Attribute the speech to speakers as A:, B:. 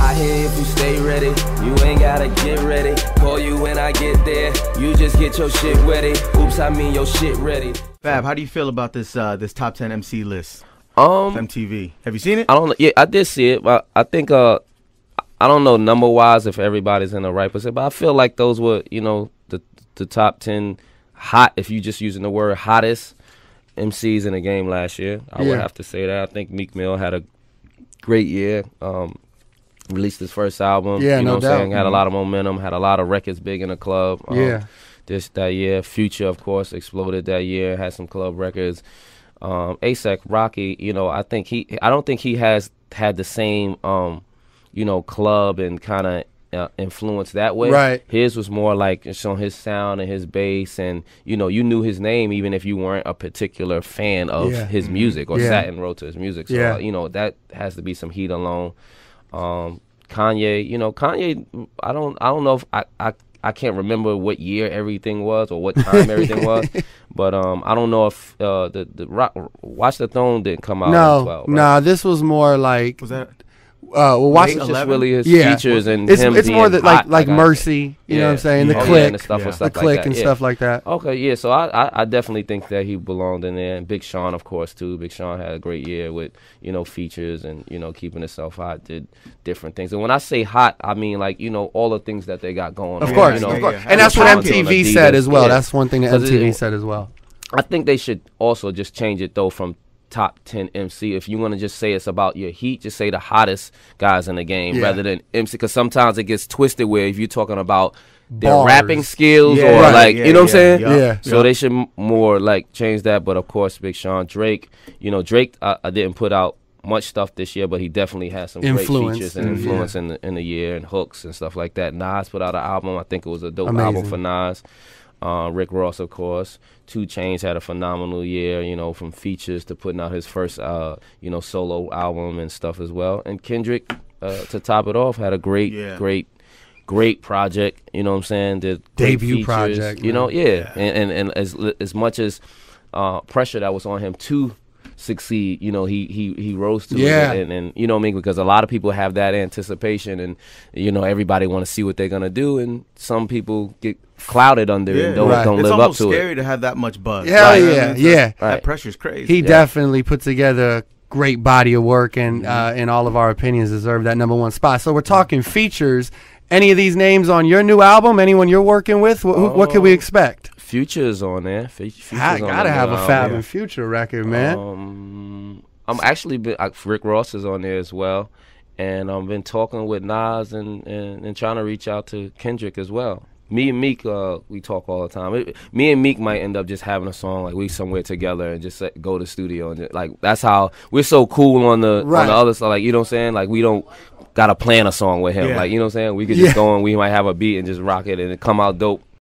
A: I hear if you stay ready, you ain't gotta get ready. Call you when I get there, you just get your shit ready. Oops, I mean your shit ready.
B: Fab, how do you feel about this this top 10 MC list? MTV. Have you seen it?
C: I don't know. Yeah, I did see it, but I think I don't know number wise if everybody's in the right position, but I feel like those were, you know, the top 10 hot, if you just using the word hottest MCs in the game last year. I would have to say that. I think Meek Mill had a great year. Released his first album.
D: Yeah,
C: you know
D: no
C: what I'm
D: doubt.
C: saying? Had a lot of momentum, had a lot of records big in the club. That year. Future, of course, exploded that year, had some club records. A$AP Rocky, you know, I don't think he has had the same you know, club and kind of influence that way.
D: Right.
C: His was more like showing his sound and his bass, and you know, you knew his name even if you weren't a particular fan of his music or sat and wrote to his music. So you know, that has to be some heat alone. Kanye, you know, I don't know if I can't remember what year everything was or what time everything was, but I don't know if the Watch the Throne didn't come out.
D: No,
C: as well, right?
D: no, this was more like
B: Was that?
D: well, watch
C: It's just really his
D: Yeah.
C: features and
D: It's
C: him
D: more
C: being
D: that
C: hot,
D: like
C: I-
D: Mercy, you know what I'm saying? The
C: Oh, yeah,
D: Click,
C: and the stuff,
B: Yeah.
C: and
D: the
C: stuff
D: Click
C: like that.
D: and
C: Yeah.
D: stuff like that.
C: Okay, yeah, so I definitely think that he belonged in there. And Big Sean, of course, too. Big Sean had a great year with, you know, features and, you know, keeping himself hot, did different things. And when I say hot, I mean, like, you know, all the things that they got going
D: Of
C: on.
D: course,
C: you know,
D: of course.
B: yeah.
D: And that's what
C: Sean doing
D: MTV
C: Adidas.
D: said as well.
C: Yeah.
D: That's one thing that
C: 'Cause
D: MTV
C: it-
D: said as well.
C: I think they should also just change it, though, from top 10 MC. If you want to just say it's about your heat, just say the hottest guys in the game rather than MC, because sometimes it gets twisted where if you're talking about their
D: Bars.
C: rapping skills
B: Yeah,
C: or
B: right,
C: like,
B: yeah,
C: you know what I'm saying?
D: Yeah.
C: So they should more like change that. But of course, Big Sean, Drake, you know, Drake, I didn't put out much stuff this year, but he definitely had some
D: Influence.
C: great features and influence in the year and hooks and stuff like that. Nas put out an album. I think it was a dope album for Nas. Rick Ross, of course. 2 Chainz had a phenomenal year, you know, from features to putting out his first, you know, solo album and stuff as well. And Kendrick, to top it off, had a great project. You know what I'm saying? The
D: Debut project,
C: you know,
D: man.
C: And as much as pressure that was on him to succeed, you know, he rose to it, and you know what I mean, because a lot of people have that anticipation, and you know, everybody want to see what they're gonna do, and some people get clouded under it and don't live up to it.
B: It's almost scary to have that much buzz.
D: Hell
B: Right?
D: yeah,
B: I mean,
D: yeah.
B: That pressure's crazy.
D: He definitely put together a great body of work, and in all of our opinions deserve that #1 spot. So we're talking features. Any of these names on your new album? Anyone you're working with? What can we expect?
C: Future's on there.
D: I gotta have a Fab and Future record, man.
C: I'm actually Rick Ross is on there as well, and I've been talking with Nas and trying to reach out to Kendrick as well. Me and Meek, we talk all the time. Me and Meek might end up just having a song like we somewhere together and just go to the studio and like that's how we're so cool on the other side. Like, you know what I'm saying? Like, we don't gotta plan a song with him. Like, you know what I'm saying? We could just go and we might have a beat and just rock it and it come out dope.